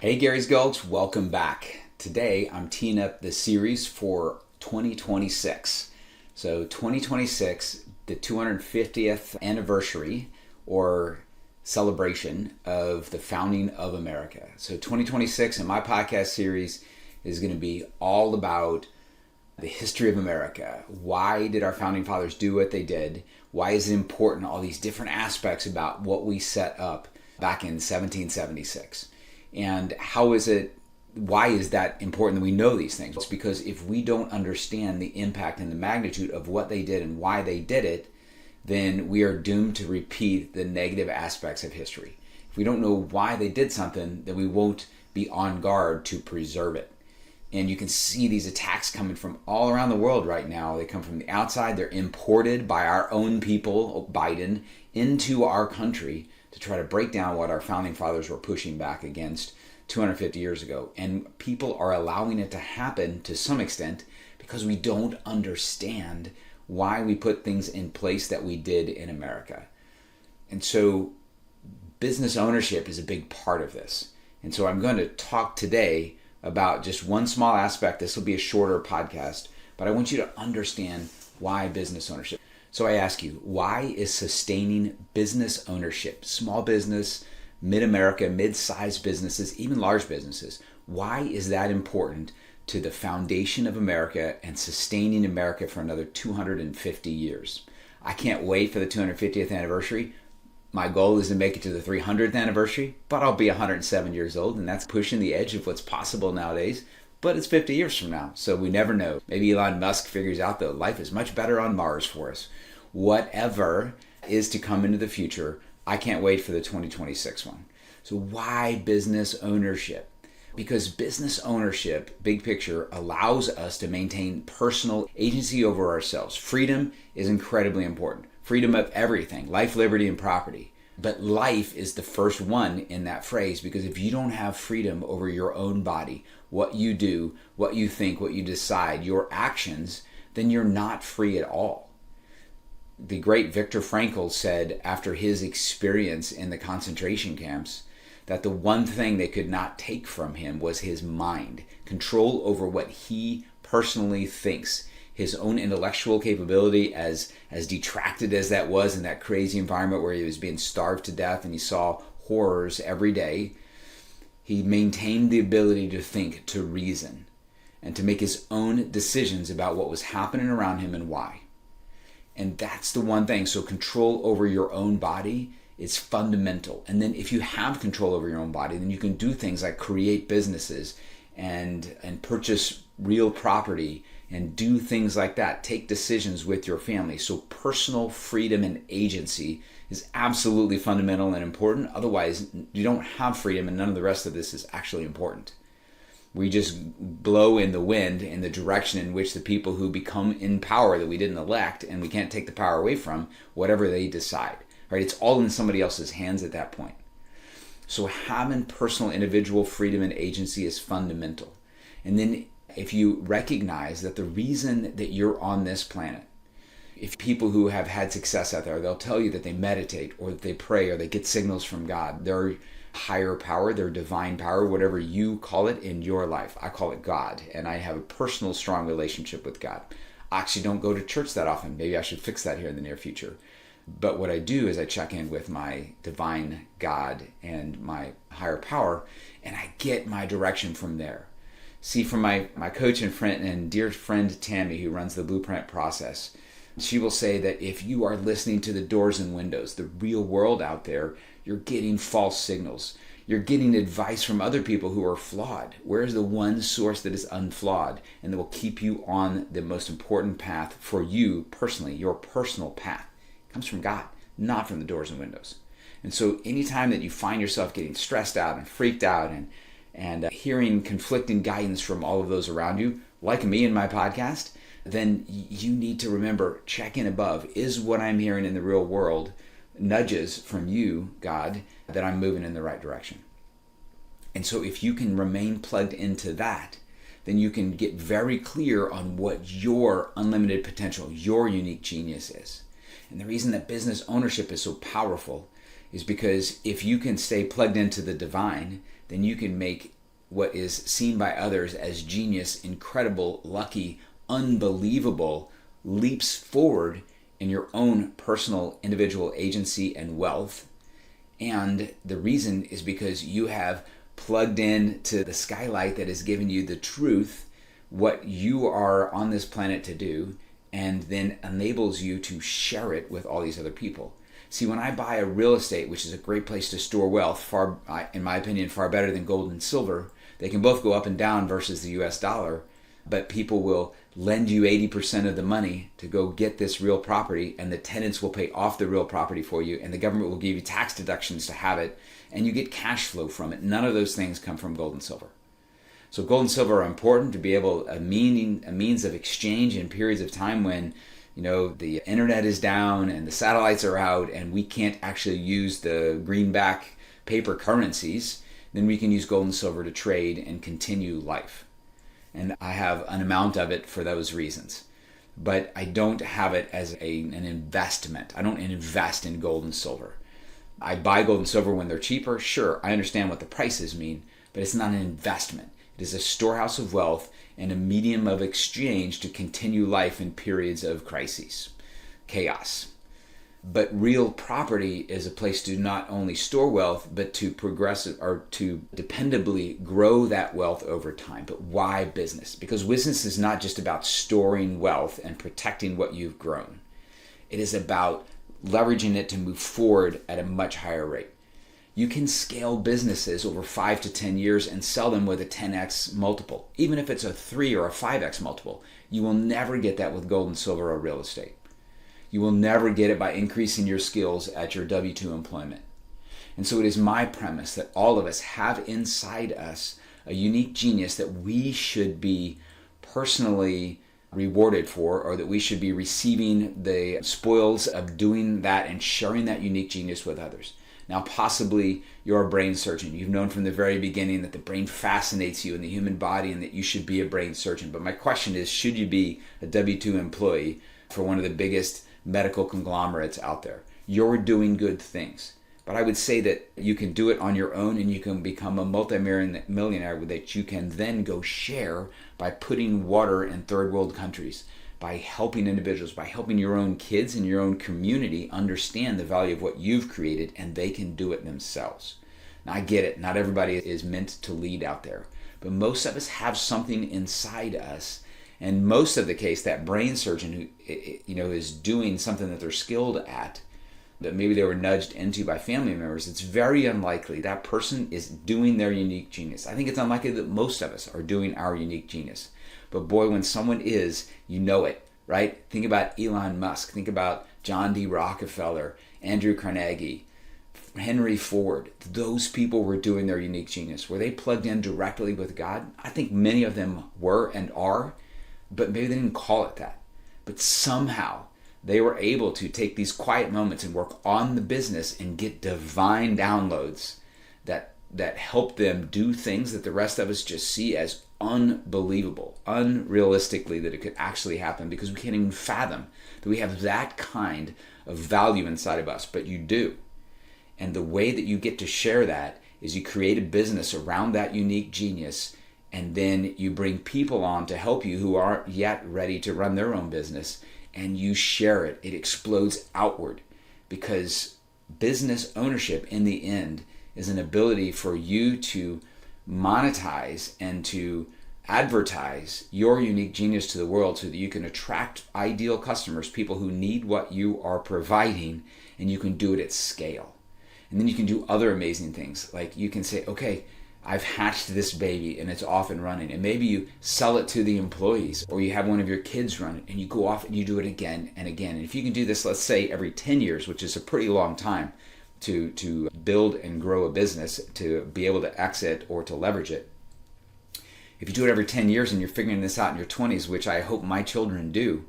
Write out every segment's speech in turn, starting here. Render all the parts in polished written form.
Hey, Gary's Gulch, welcome back. Today I'm teeing up the series for 2026. So 2026, the 250th anniversary or celebration of the founding of America. So 2026 in my podcast series is going to be all about the history of America. Why did our founding fathers do what they did? Why is it important? All these different aspects about what we set up back in 1776. And why is that important that we know these things? It's because if we don't understand the impact and the magnitude of what they did and why they did it, then we are doomed to repeat the negative aspects of history. If we don't know why they did something, then we won't be on guard to preserve it. And you can see these attacks coming from all around the world right now. They come from the outside. They're imported by our own people, Biden, into our country to try to break down what our founding fathers were pushing back against 250 years ago. And people are allowing it to happen to some extent because we don't understand why we put things in place that we did in America. And so business ownership is a big part of this. And so I'm going to talk today about just one small aspect. This will be a shorter podcast, but I want you to understand why business ownership. So I ask you, why is sustaining business ownership, small business, mid-America, mid-sized businesses, even large businesses, why is that important to the foundation of America and sustaining America for another 250 years? I can't wait for the 250th anniversary. My goal is to make it to the 300th anniversary, but I'll be 107 years old, and that's pushing the edge of what's possible nowadays. But it's 50 years from now, so we never know. Maybe Elon Musk figures out that life is much better on Mars for us. Whatever is to come into the future, I can't wait for the 2026 one. So why business ownership? Because business ownership, big picture, allows us to maintain personal agency over ourselves. Freedom is incredibly important. Freedom of everything, life, liberty, and property. But life is the first one in that phrase, because if you don't have freedom over your own body, what you do, what you think, what you decide, your actions, then you're not free at all. The great Viktor Frankl said after his experience in the concentration camps that the one thing they could not take from him was his mind, control over what he personally thinks. His own intellectual capability, as detracted as that was in that crazy environment where he was being starved to death and he saw horrors every day, he maintained the ability to think, to reason, and to make his own decisions about what was happening around him and why. And that's the one thing. So control over your own body is fundamental. And then if you have control over your own body, then you can do things like create businesses and purchase real property and do things like that. Take decisions with your family. So personal freedom and agency is absolutely fundamental and important. Otherwise, you don't have freedom, and none of the rest of this is actually important. We just blow in the wind in the direction in which the people who become in power that we didn't elect and we can't take the power away from, whatever they decide. Right? It's all in somebody else's hands at that point. So having personal individual freedom and agency is fundamental. And then if you recognize that the reason that you're on this planet, if people who have had success out there, they'll tell you that they meditate or that they pray or they get signals from God, their higher power, their divine power, whatever you call it in your life. I call it God, and I have a personal, strong relationship with God. I actually don't go to church that often. Maybe I should fix that here in the near future. But what I do is I check in with my divine God and my higher power, and I get my direction from there. See, from my coach and friend and dear friend Tammy, who runs the Blueprint process, she will say that if you are listening to the doors and windows, the real world out there, you're getting false signals. You're getting advice from other people who are flawed. Where's the one source that is unflawed and that will keep you on the most important path for you personally, your personal path? It comes from God, not from the doors and windows. And so anytime that you find yourself getting stressed out and freaked out and hearing conflicting guidance from all of those around you, like me in my podcast, then you need to remember, check in above. Is what I'm hearing in the real world nudges from you, God, that I'm moving in the right direction? And so if you can remain plugged into that, then you can get very clear on what your unlimited potential, your unique genius is. And the reason that business ownership is so powerful is because if you can stay plugged into the divine, then you can make what is seen by others as genius, incredible, lucky, unbelievable leaps forward in your own personal individual agency and wealth. And the reason is because you have plugged in to the skylight that has given you the truth, what you are on this planet to do, and then enables you to share it with all these other people. See, when I buy a real estate, which is a great place to store wealth, far, in my opinion, far better than gold and silver, they can both go up and down versus the US dollar, but people will lend you 80% of the money to go get this real property, and the tenants will pay off the real property for you, and the government will give you tax deductions to have it, and you get cash flow from it. None of those things come from gold and silver. So gold and silver are important to be able, a means of exchange in periods of time when the internet is down and the satellites are out and we can't actually use the greenback paper currencies. Then we can use gold and silver to trade and continue life. And I have an amount of it for those reasons. But I don't have it as an investment. I don't invest in gold and silver. I buy gold and silver when they're cheaper. Sure, I understand what the prices mean, but it's not an investment. It is a storehouse of wealth and a medium of exchange to continue life in periods of crises, chaos. But real property is a place to not only store wealth, but to progress or to dependably grow that wealth over time. But why business? Because business is not just about storing wealth and protecting what you've grown. It is about leveraging it to move forward at a much higher rate. You can scale businesses over 5 to 10 years and sell them with a 10x multiple. Even if it's a 3 or a 5x multiple, you will never get that with gold and silver or real estate. You will never get it by increasing your skills at your W-2 employment. And so it is my premise that all of us have inside us a unique genius that we should be personally rewarded for, or that we should be receiving the spoils of doing that and sharing that unique genius with others. Now, possibly you're a brain surgeon. You've known from the very beginning that the brain fascinates you in the human body and that you should be a brain surgeon. But my question is, should you be a W-2 employee for one of the biggest medical conglomerates out there? You're doing good things. But I would say that you can do it on your own and you can become a multimillionaire that you can then go share by putting water in third world countries, by helping individuals, by helping your own kids and your own community understand the value of what you've created, and they can do it themselves. Now, I get it. Not everybody is meant to lead out there, but most of us have something inside us. And most of the case, that brain surgeon who is doing something that they're skilled at, that maybe they were nudged into by family members, it's very unlikely that person is doing their unique genius. I think it's unlikely that most of us are doing our unique genius. But boy, when someone is, you know it, right? Think about Elon Musk. Think about John D. Rockefeller, Andrew Carnegie, Henry Ford. Those people were doing their unique genius. Were they plugged in directly with God? I think many of them were and are, but maybe they didn't call it that. But somehow they were able to take these quiet moments and work on the business and get divine downloads that help them do things that the rest of us just see as unbelievable, unrealistically that it could actually happen, because we can't even fathom that we have that kind of value inside of us, but you do. And the way that you get to share that is you create a business around that unique genius, and then you bring people on to help you who aren't yet ready to run their own business, and you share it. It explodes outward, because business ownership in the end is an ability for you to monetize and to advertise your unique genius to the world so that you can attract ideal customers, people who need what you are providing, and you can do it at scale. And then you can do other amazing things. Like you can say, okay, I've hatched this baby and it's off and running. And maybe you sell it to the employees, or you have one of your kids run it and you go off and you do it again and again. And if you can do this, let's say every 10 years, which is a pretty long time to build and grow a business, to be able to exit or to leverage it. If you do it every 10 years and you're figuring this out in your 20s, which I hope my children do,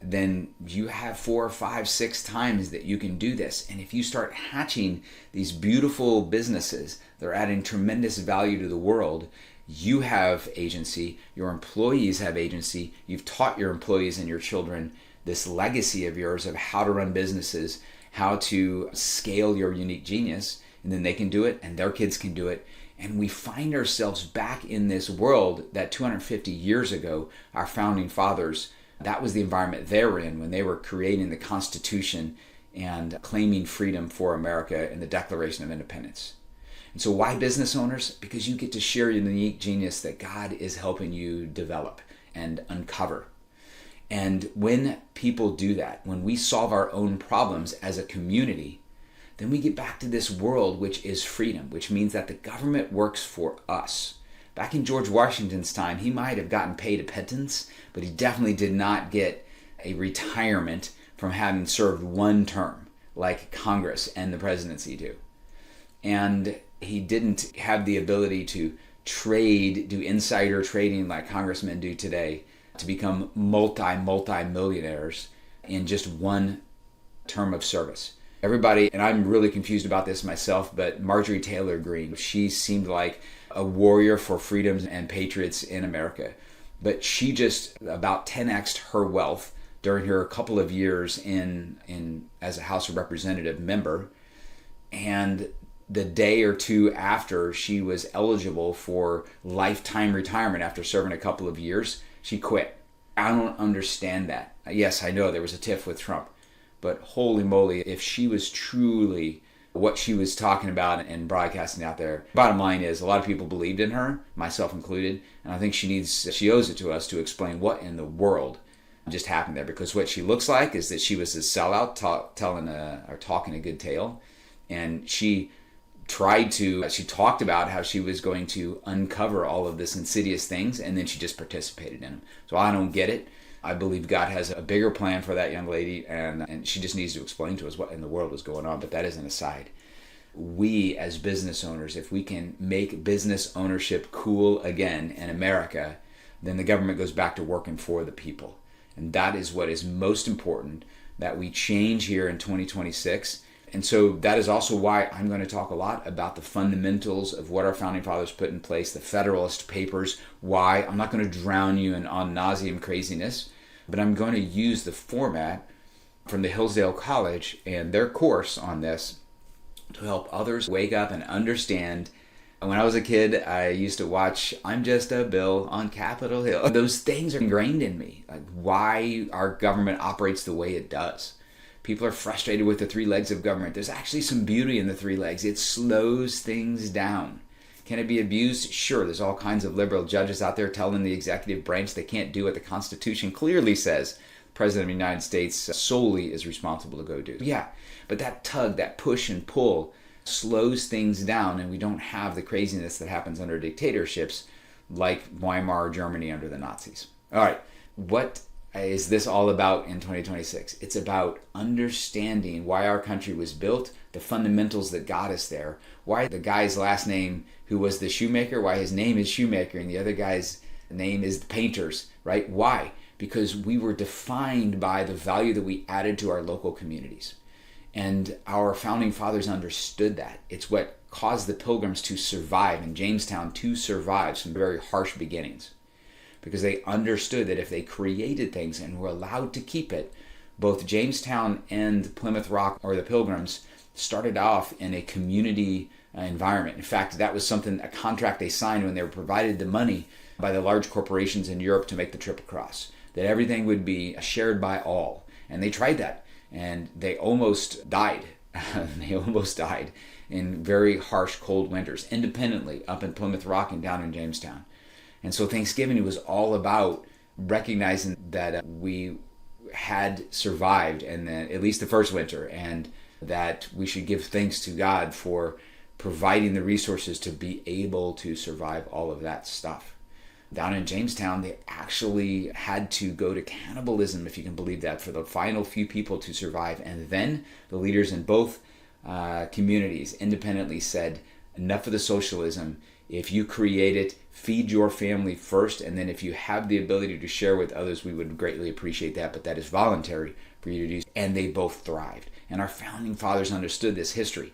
then you have 4, 5, 6 times that you can do this. And if you start hatching these beautiful businesses that are adding tremendous value to the world, you have agency, your employees have agency, you've taught your employees and your children this legacy of yours of how to run businesses, how to scale your unique genius, and then they can do it and their kids can do it. And we find ourselves back in this world that 250 years ago, our founding fathers, that was the environment they were in when they were creating the Constitution and claiming freedom for America in the Declaration of Independence. And so why business owners? Because you get to share your unique genius that God is helping you develop and uncover. And when people do that, when we solve our own problems as a community, then we get back to this world which is freedom, which means that the government works for us. Back in George Washington's time, he might have gotten paid a pittance, but he definitely did not get a retirement from having served one term like Congress and the presidency do. And he didn't have the ability to do insider trading like congressmen do today to become multi-millionaires in just one term of service. Everybody, and I'm really confused about this myself, but Marjorie Taylor Greene, she seemed like a warrior for freedoms and patriots in America. But she just about 10x'd her wealth during her couple of years in as a House of Representative member. And the day or two after she was eligible for lifetime retirement after serving a couple of years, she quit. I don't understand that. Yes, I know there was a tiff with Trump. But holy moly, if she was truly what she was talking about and broadcasting out there, bottom line is a lot of people believed in her, myself included, and I think she owes it to us to explain what in the world just happened there. Because what she looks like is that she was a sellout, talking a good tale, and she talked about how she was going to uncover all of this insidious things, and then she just participated in them. So I don't get it. I believe God has a bigger plan for that young lady, and she just needs to explain to us what in the world is going on, but that is an aside. We as business owners, if we can make business ownership cool again in America, then the government goes back to working for the people. And that is what is most important, that we change here in 2026. And so that is also why I'm going to talk a lot about the fundamentals of what our founding fathers put in place, the Federalist Papers, why. I'm not going to drown you in ad nauseum craziness, but I'm going to use the format from the Hillsdale College and their course on this to help others wake up and understand. When I was a kid, I used to watch I'm Just a Bill on Capitol Hill. Those things are ingrained in me, like why our government operates the way it does. People are frustrated with the three legs of government. There's actually some beauty in the three legs. It slows things down. Can it be abused? Sure, there's all kinds of liberal judges out there telling the executive branch they can't do what the Constitution clearly says the President of the United States solely is responsible to go do. Yeah, but that tug, that push and pull slows things down, and we don't have the craziness that happens under dictatorships like Weimar Germany under the Nazis. All right, what is this all about in 2026? It's about understanding why our country was built, the fundamentals that got us there, why the guy's last name who was the shoemaker, why his name is Shoemaker and the other guy's name is the Painters, right? Why? Because we were defined by the value that we added to our local communities. And our founding fathers understood that. It's what caused the Pilgrims to survive in Jamestown, to survive some very harsh beginnings. Because they understood that if they created things and were allowed to keep it, both Jamestown and Plymouth Rock or the Pilgrims started off in a community environment. In fact, that was a contract they signed when they were provided the money by the large corporations in Europe to make the trip across, that everything would be shared by all. And they tried that, and they almost died. They almost died in very harsh, cold winters, independently up in Plymouth Rock and down in Jamestown. And so Thanksgiving was all about recognizing that we had survived, and at least the first winter, and that we should give thanks to God for providing the resources to be able to survive all of that stuff. Down in Jamestown, they actually had to go to cannibalism, if you can believe that, for the final few people to survive. And then the leaders in both communities independently said, enough of the socialism. If you create it, feed your family first, and then if you have the ability to share with others, we would greatly appreciate that, but that is voluntary for you to do. And they both thrived. And our founding fathers understood this history.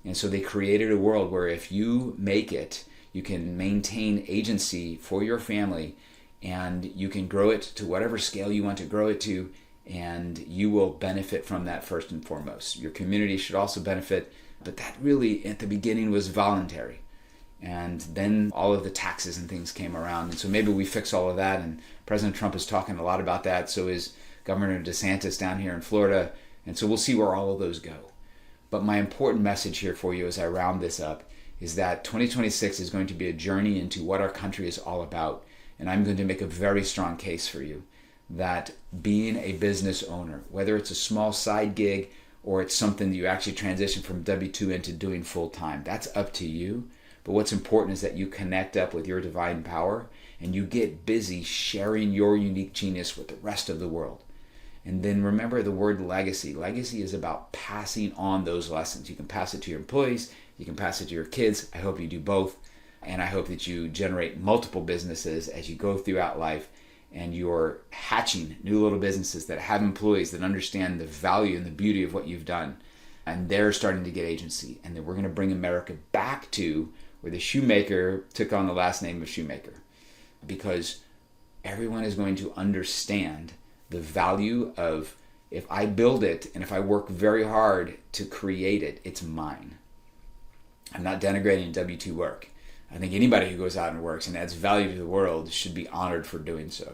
And so they created a world where if you make it, you can maintain agency for your family, and you can grow it to whatever scale you want to grow it to, and you will benefit from that first and foremost. Your community should also benefit, but that really at the beginning was voluntary. And then all of the taxes and things came around. And so maybe we fix all of that. And President Trump is talking a lot about that. So is Governor DeSantis down here in Florida. And so we'll see where all of those go. But my important message here for you as I round this up is that 2026 is going to be a journey into what our country is all about. And I'm going to make a very strong case for you that being a business owner, whether it's a small side gig or it's something that you actually transition from W-2 into doing full time, that's up to you. But what's important is that you connect up with your divine power and you get busy sharing your unique genius with the rest of the world. And then remember the word legacy. Legacy is about passing on those lessons. You can pass it to your employees, you can pass it to your kids. I hope you do both. And I hope that you generate multiple businesses as you go throughout life and you're hatching new little businesses that have employees that understand the value and the beauty of what you've done. And they're starting to get agency. And then we're going to bring America back to where the shoemaker took on the last name of Shoemaker, because everyone is going to understand the value of, if I build it and if I work very hard to create it, it's mine. I'm not denigrating W-2 work. I think anybody who goes out and works and adds value to the world should be honored for doing so.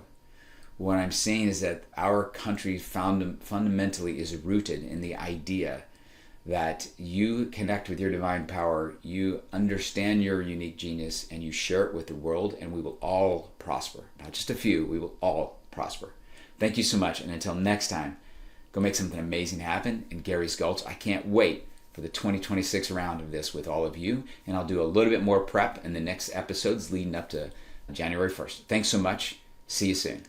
What I'm saying is that our country fundamentally is rooted in the idea that you connect with your divine power, you understand your unique genius, and you share it with the world, and we will all prosper. Not just a few, we will all prosper. Thank you so much, and until next time, go make something amazing happen in Gary's Gulch. I can't wait for the 2026 round of this with all of you, and I'll do a little bit more prep in the next episodes leading up to January 1st. Thanks so much. See you soon.